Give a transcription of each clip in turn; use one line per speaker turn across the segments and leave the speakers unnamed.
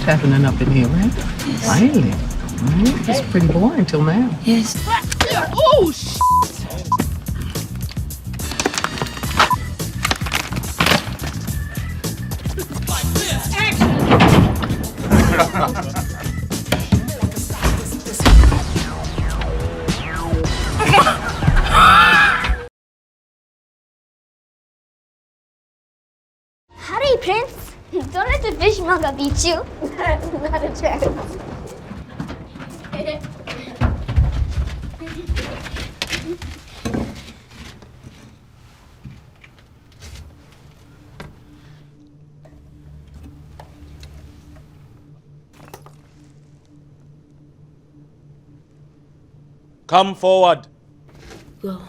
happening up in here, right?
Yes.
Finally. It's pretty boring till now.
Yes.
Oh, shit!
Hurry, Prince! Don't let the fishmonger beat you. Not a chance.
Come forward.
Go.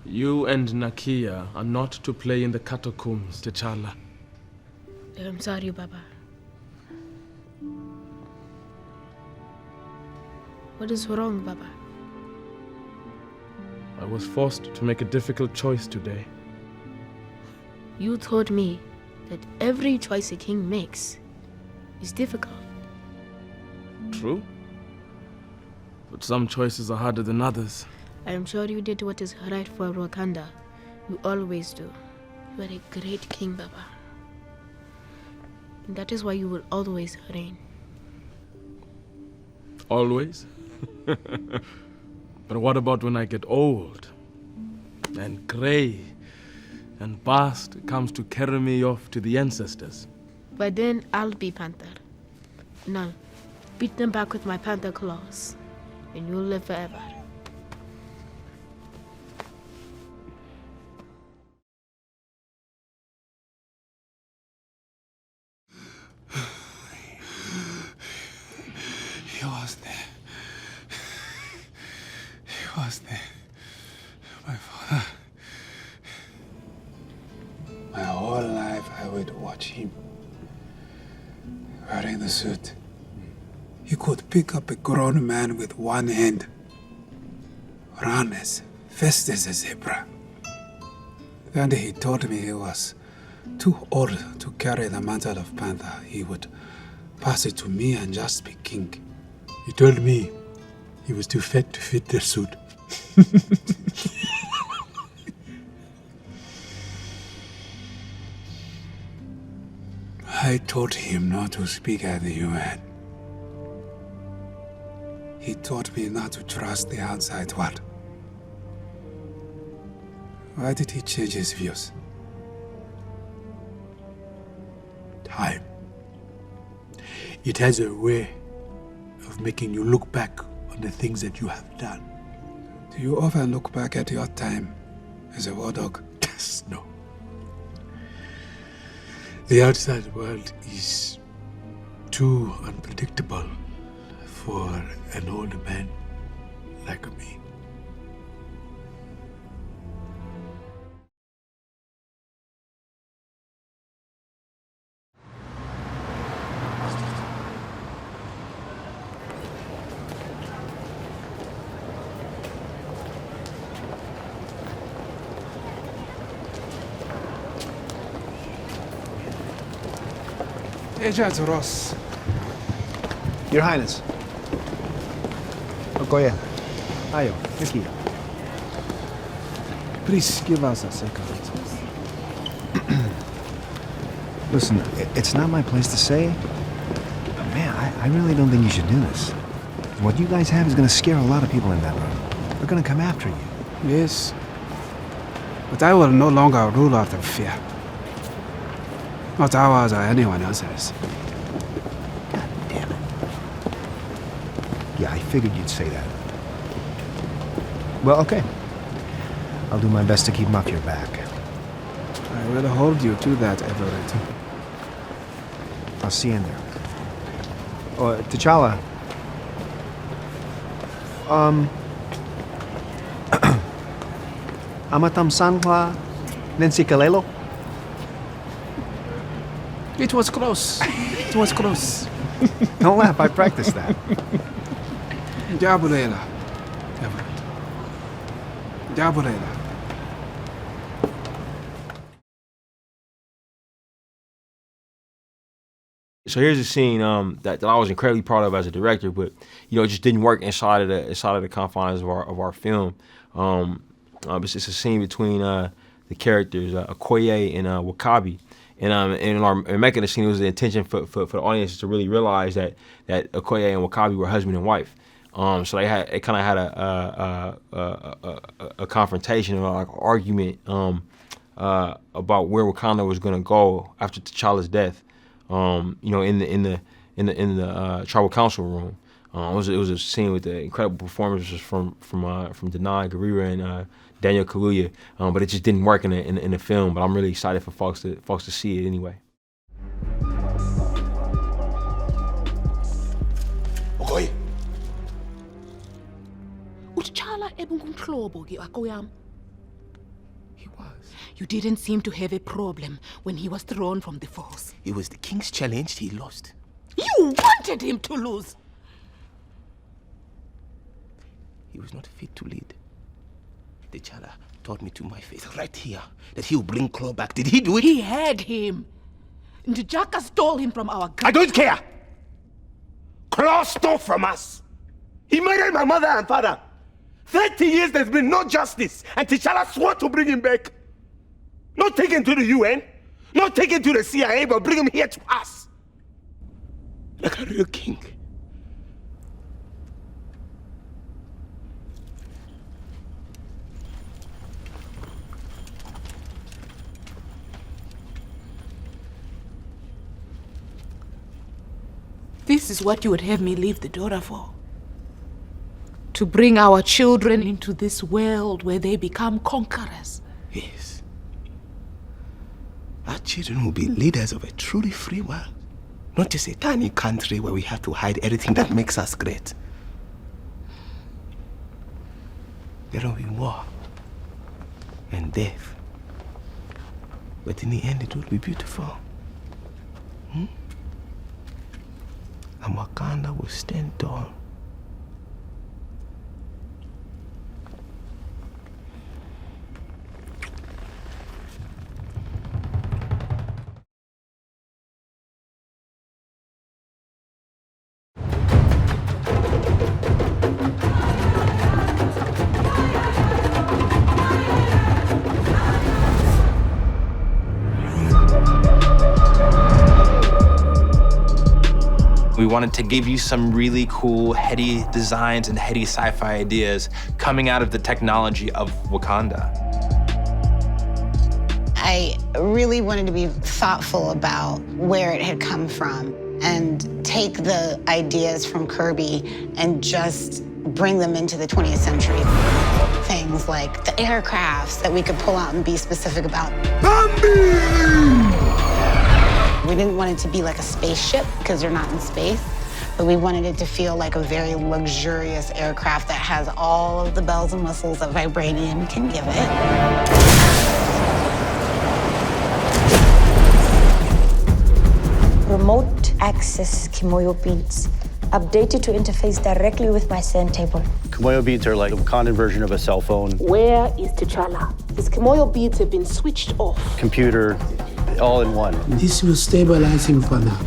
You and Nakia are not to play in the catacombs, T'Challa.
I'm sorry, Baba. What is wrong, Baba?
I was forced to make a difficult choice today.
You told me that every choice a king makes is difficult.
True. But some choices are harder than others.
I am sure you did what is right for Wakanda. You always do. You are a great king, Baba. And that is why you will always reign.
Always? But what about when I get old and gray and Bast comes to carry me off to the ancestors?
But then I'll be Panther. Now, beat them back with my Panther claws, and you'll live forever.
He was there. He was there. My father. My whole life I would watch him. Wearing the suit. He could pick up a grown man with one hand. Run as fast as a zebra. Then he told me he was too old to carry the mantle of Panther. He would pass it to me and just be king. He told me he was too fat to fit the suit. I told him not to speak at the UN. He taught me not to trust the outside world. Why did he change his views? Time. It has a way of making you look back on the things that you have done. Do you often look back at your time as a war dog? Yes, no. The outside world is too unpredictable for an old man like me. Agent Ross.
Your Highness. Okoye. Ayo, Yuki.
Please give us a second.
Listen, it's not my place to say, but man, I really don't think you should do this. What you guys have is going to scare a lot of people in that room. They're going to come after you.
Yes. But I will no longer rule out of fear. Not ours or anyone else's.
God damn it. Yeah, I figured you'd say that. Well, okay. I'll do my best to keep 'em off your back.
I will hold you to that, Everett.
I'll see you in there. Oh, T'Challa. Amatam Sankla Nancy Kalelo?
It was close. It was close.
Don't laugh, I practiced that.
Jabulela. Everett. Jabulela.
So here's a scene that I was incredibly proud of as a director, but it just didn't work inside of the confines of our film. It's a scene between the characters Okoye and Wakabi, and in making the scene, it was the intention for the audience to really realize that Okoye and Wakabi were husband and wife. So it kind of had a confrontation or like argument about where Wakanda was gonna go after T'Challa's death. In the tribal council room. It was a scene with the incredible performances from Denai Guerrero and Daniel Kaluuya, but it just didn't work in the film. But I'm really excited for folks to see it anyway.
Okoye.
T'Challa ebungumhlobo ke akoyam.
He was.
You didn't seem to have a problem when he was thrown from the force.
It was the king's challenge, he lost.
You wanted him to lose.
He was not fit to lead. T'Challa taught me to my face right here that he will bring Claw back. Did he do it?
He had him. N'Jaka stole him from our
I don't care! Claw stole from us! He murdered my mother and father! 30 years there's been no justice, and T'Challa swore to bring him back. Not take him to the UN, not take him to the CIA, but bring him here to us. Like a real king.
This is what you would have me leave the daughter for. To bring our children into this world where they become conquerors.
Yes. Our children will be leaders of a truly free world. Not just a tiny country where we have to hide everything that makes us great. There will be war and death. But in the end, it will be beautiful. And Wakanda will stand tall.
We wanted to give you some really cool, heady designs and heady sci-fi ideas coming out of the technology of Wakanda.
I really wanted to be thoughtful about where it had come from and take the ideas from Kirby and just bring them into the 20th century. Things like the aircrafts that we could pull out and be specific about. We didn't want it to be like a spaceship because you're not in space, but we wanted it to feel like a very luxurious aircraft that has all of the bells and whistles that vibranium can give it.
Remote access Kimoyo beads, updated to interface directly with my send table.
Kimoyo beads are like a Wakandan version of a cell phone.
Where is T'Challa? His Kimoyo beads have been switched off.
Computer, all in one.
This will stabilize him for now.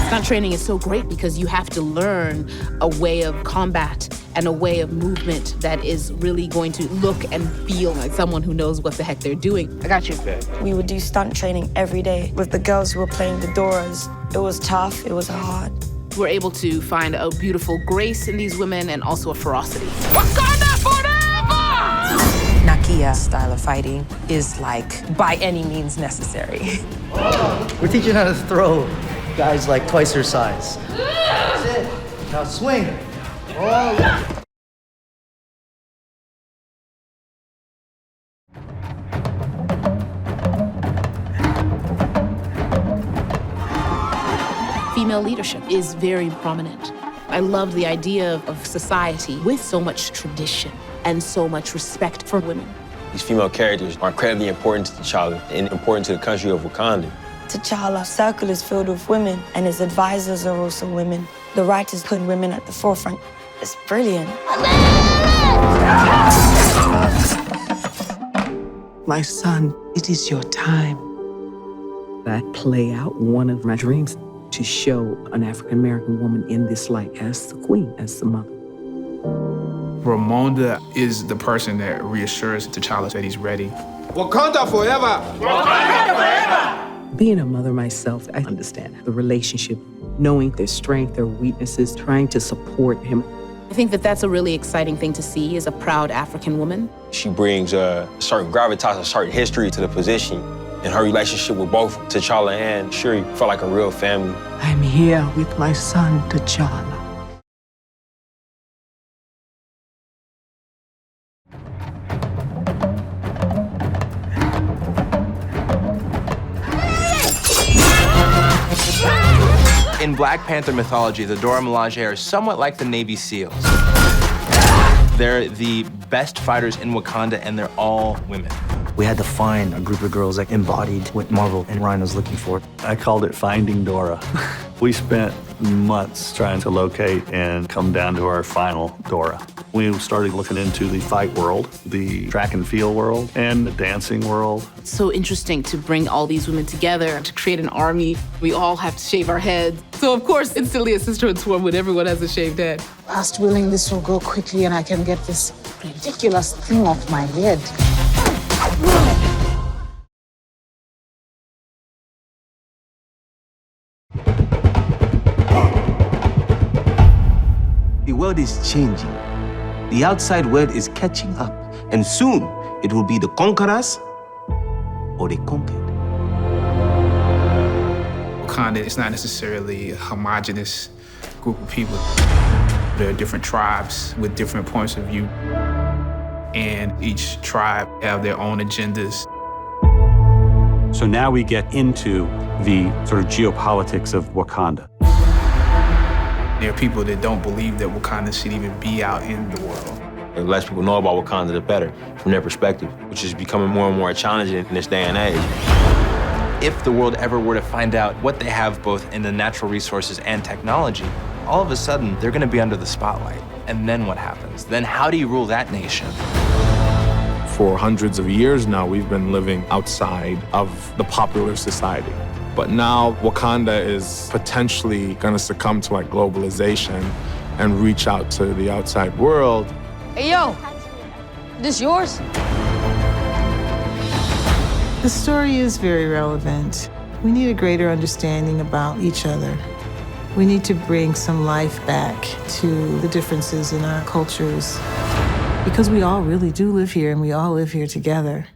Stunt training is so great because you have to learn a way of combat and a way of movement that is really going to look and feel like someone who knows what the heck they're doing. I got you.
We would do stunt training every day with the girls who were playing the Doras. It was tough, it was hard.
We're able to find a beautiful grace in these women and also a ferocity.
Wakanda forever!
Nakia style of fighting is like by any means necessary.
We're teaching how to throw guys like twice her size. That's it. Now swing. Oh.
Female leadership is very prominent. I love the idea of society with so much tradition and so much respect for women.
These female characters are incredibly important to T'Challa and important to the country of Wakanda.
T'Challa's circle is filled with women, and his advisors are also women. The writers put women at the forefront. It's brilliant.
My son, it is your time. I play out one of my dreams to show an African-American woman in this light as the queen, as the mother.
Ramonda is the person that reassures T'Challa that he's ready.
Wakanda forever!
Wakanda forever! Being a mother myself, I understand the relationship, knowing their strength, their weaknesses, trying to support him.
I think that that's a really exciting thing to see as a proud African woman.
She brings a certain gravitas, a certain history to the position. And her relationship with both T'Challa and Shuri felt like a real family.
I'm here with my son, T'Challa.
In Black Panther mythology, the Dora Milaje are somewhat like the Navy SEALs. They're the best fighters in Wakanda, and they're all women.
We had to find a group of girls that embodied what Marvel and Ryan was looking for.
I called it Finding Dora. We spent months trying to locate and come down to our final Dora. We started looking into the fight world, the track and field world, and the dancing world.
It's so interesting to bring all these women together to create an army. We all have to shave our heads. So of course, instantly a sisterhood swarm when everyone has a shaved head.
Past willing, this will go quickly and I can get this ridiculous thing off my head.
The world is changing. The outside world is catching up. And soon, it will be the conquerors or the conquered.
Wakanda is not necessarily a homogenous group of people. There are different tribes with different points of view. And each tribe have their own agendas.
So now we get into the sort of geopolitics of Wakanda.
There are people that don't believe that Wakanda should even be out in the world.
The less people know about Wakanda, the better, from their perspective, which is becoming more and more challenging in this day and age.
If the world ever were to find out what they have both in the natural resources and technology, all of a sudden, they're gonna be under the spotlight. And then what happens? Then how do you rule that nation?
For hundreds of years now, we've been living outside of the popular society. But now Wakanda is potentially gonna succumb to like globalization and reach out to the outside world.
Hey, yo, this yours?
The story is very relevant. We need a greater understanding about each other. We need to bring some life back to the differences in our cultures. Because we all really do live here and we all live here together.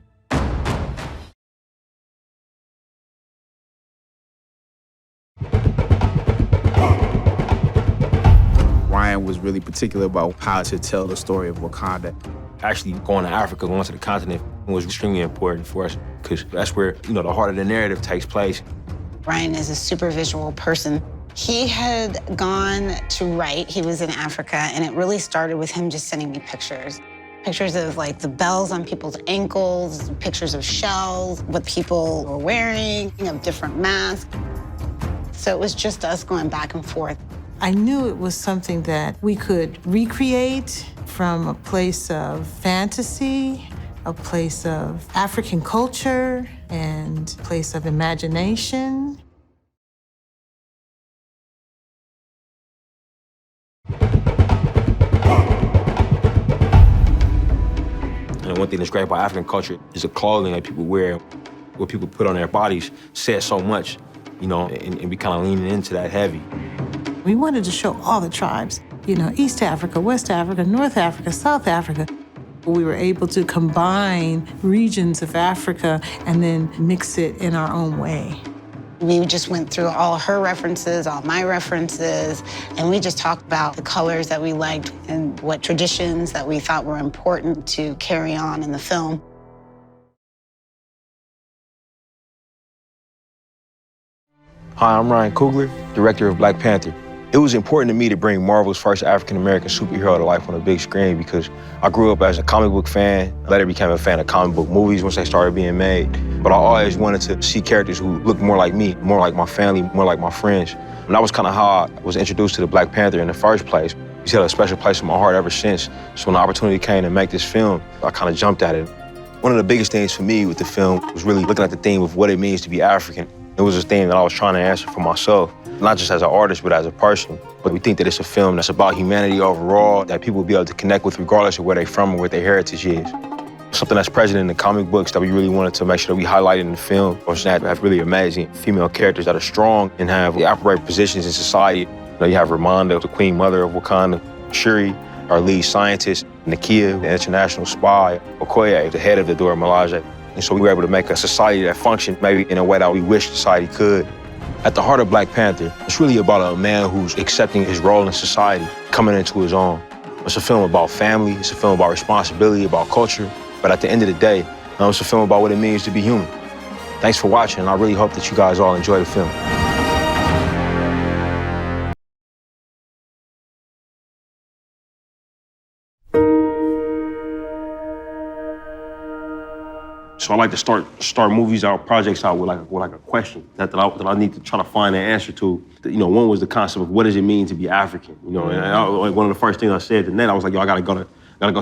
Ryan was really particular about how to tell the story of Wakanda.
Actually, going to Africa, going to the continent was extremely important for us because that's where, the heart of the narrative takes place.
Ryan is a super visual person. He had gone to write. He was in Africa, and it really started with him just sending me pictures. Pictures of like the bells on people's ankles, pictures of shells, what people were wearing, of different masks. So it was just us going back and forth.
I knew it was something that we could recreate from a place of fantasy, a place of African culture, and a place of imagination.
And one thing that's great about African culture is the clothing that people wear, what people put on their bodies says so much, and we kind of leaning into that heavy.
We wanted to show all the tribes, East Africa, West Africa, North Africa, South Africa. We were able to combine regions of Africa and then mix it in our own way.
We just went through all her references, all my references, and we just talked about the colors that we liked and what traditions that we thought were important to carry on in the film.
Hi, I'm Ryan Coogler, director of Black Panther. It was important to me to bring Marvel's first African-American superhero to life on a big screen because I grew up as a comic book fan, later became a fan of comic book movies once they started being made. but I always wanted to see characters who looked more like me, more like my family, more like my friends. And that was kind of how I was introduced to the Black Panther in the first place. He's held a special place in my heart ever since. So when the opportunity came to make this film, I kind of jumped at it. One of the biggest things for me with the film was really looking at the theme of what it means to be African. It was a thing that I was trying to answer for myself, not just as an artist, but as a person. But we think that it's a film that's about humanity overall, that people will be able to connect with regardless of where they're from or what their heritage is. Something that's present in the comic books that we really wanted to make sure that we highlighted in the film was that have really amazing female characters that are strong and have the appropriate positions in society. You know, you have Ramonda, the Queen Mother of Wakanda, Shuri, our lead scientist, Nakia, the international spy, Okoye, the head of the Dora Milaje. And so we were able to make a society that functioned maybe in a way that we wish society could. At the heart of Black Panther, it's really about a man who's accepting his role in society, coming into his own. It's a film about family, it's a film about responsibility, about culture, but at the end of the day, it's a film about what it means to be human. Thanks for watching, and I really hope that you guys all enjoy the film. So I like to start movies out, projects out with like a question that I need to try to find an answer to. You know, one was the concept of what does it mean to be African? You know, and one of the first things I said to Ned, I was like, yo, I gotta go to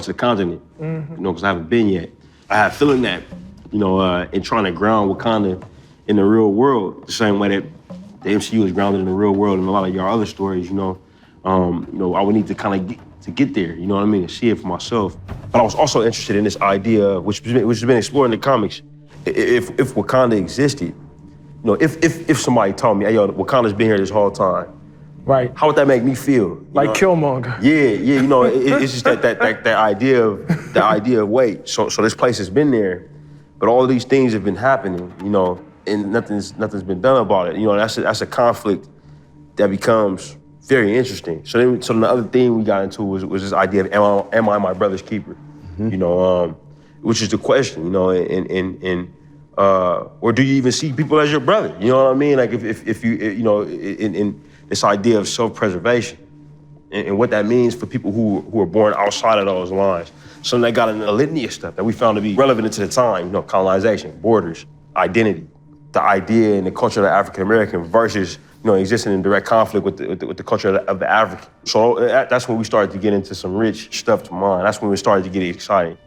the continent, you know, because I haven't been yet. I have a feeling that, you know, in trying to ground Wakanda in the real world, the same way that the MCU is grounded in the real world and a lot of your other stories, you know, I would need to kind of get there, you know what I mean, and see it for myself. But I was also interested in this idea, which has been explored in the comics. If Wakanda existed, you know, if somebody told me, hey, yo, Wakanda's been here this whole time,
right? How
would that make me feel?
Like Killmonger.
Yeah, you know, it's just that idea of wait. So this place has been there, but all of these things have been happening, you know, and nothing's been done about it. You know, that's a conflict that becomes very interesting. So the other thing we got into was this idea of am I my brother's keeper? You know, which is the question, you know, or do you even see people as your brother? You know what I mean? Like if you know, in this idea of self-preservation and what that means for people who are born outside of those lines. So they got a litany of stuff that we found to be relevant to the time, you know, colonization, borders, identity, the idea and the culture of the African-American versus, you know, existing in direct conflict with the culture of the African. So that's when we started to get into some rich stuff to mind. That's when we started to get exciting.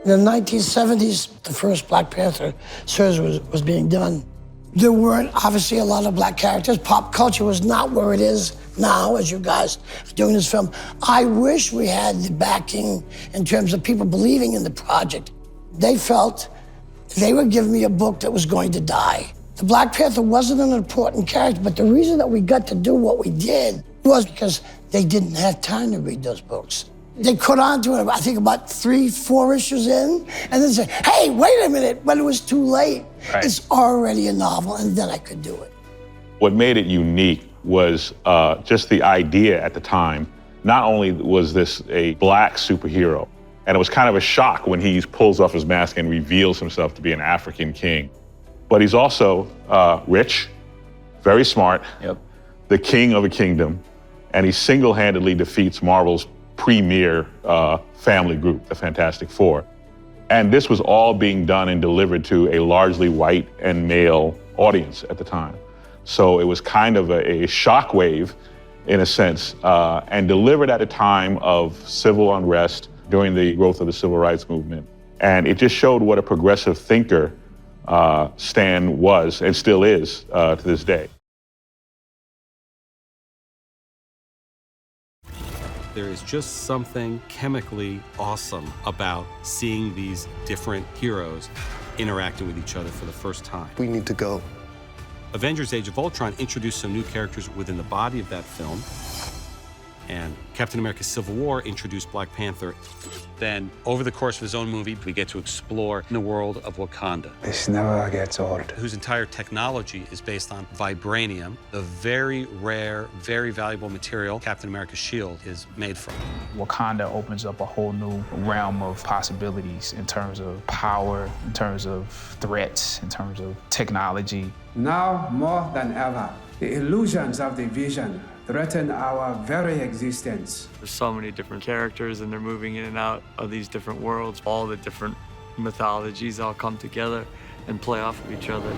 In the 1970s, the first Black Panther series was being done. There weren't obviously a lot of black characters. Pop culture was not where it is now, as you guys are doing this film. I wish we had the backing in terms of people believing in the project. They felt they were giving me a book that was going to die. The Black Panther wasn't an important character, but the reason that we got to do what we did was because they didn't have time to read those books. They caught on to it, I think, about 3-4 issues in, and then say, hey, wait a minute, but it was too late. Right. It's already a novel, and then I could do it.
What made it unique was just the idea at the time. Not only was this a black superhero, and it was kind of a shock when he pulls off his mask and reveals himself to be an African king, but he's also rich, very smart, the king of a kingdom, and he single-handedly defeats Marvel's premier family group, the Fantastic Four. And this was all being done and delivered to a largely white and male audience at the time. So it was kind of a shockwave, in a sense, and delivered at a time of civil unrest during the growth of the civil rights movement. And it just showed what a progressive thinker Stan was and still is to this day.
There is just something chemically awesome about seeing these different heroes interacting with each other for the first time.
We need to go.
Avengers: Age of Ultron introduced some new characters within the body of that film. And Captain America: Civil War introduced Black Panther. Then, over the course of his own movie, we get to explore the world of Wakanda.
This never gets old.
Whose entire technology is based on vibranium, the very rare, very valuable material Captain America's shield is made from.
Wakanda opens up a whole new realm of possibilities in terms of power, in terms of threats, in terms of technology.
Now, more than ever, The illusions of the vision threaten our very existence.
There's so many different characters, and they're moving in and out of these different worlds. All the different mythologies all come together and play off of each other.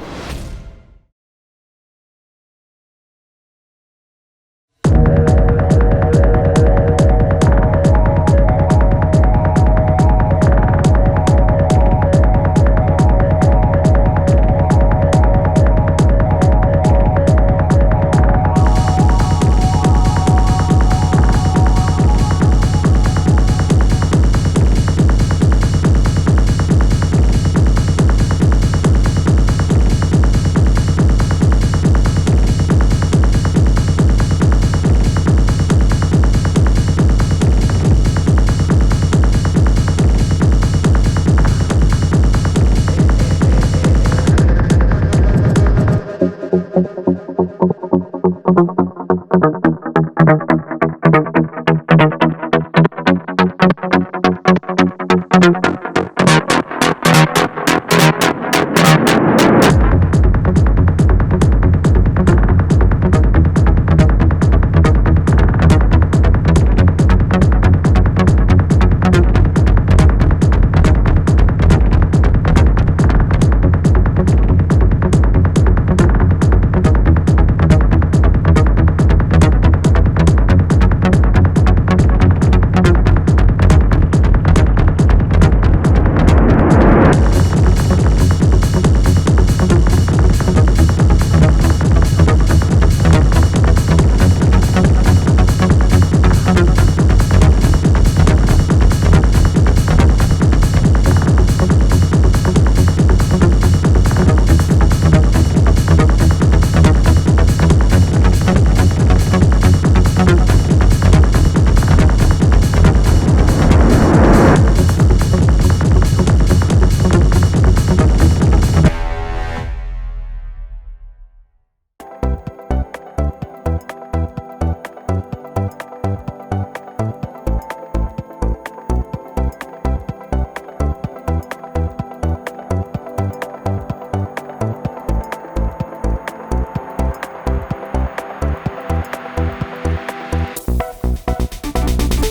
Thank you.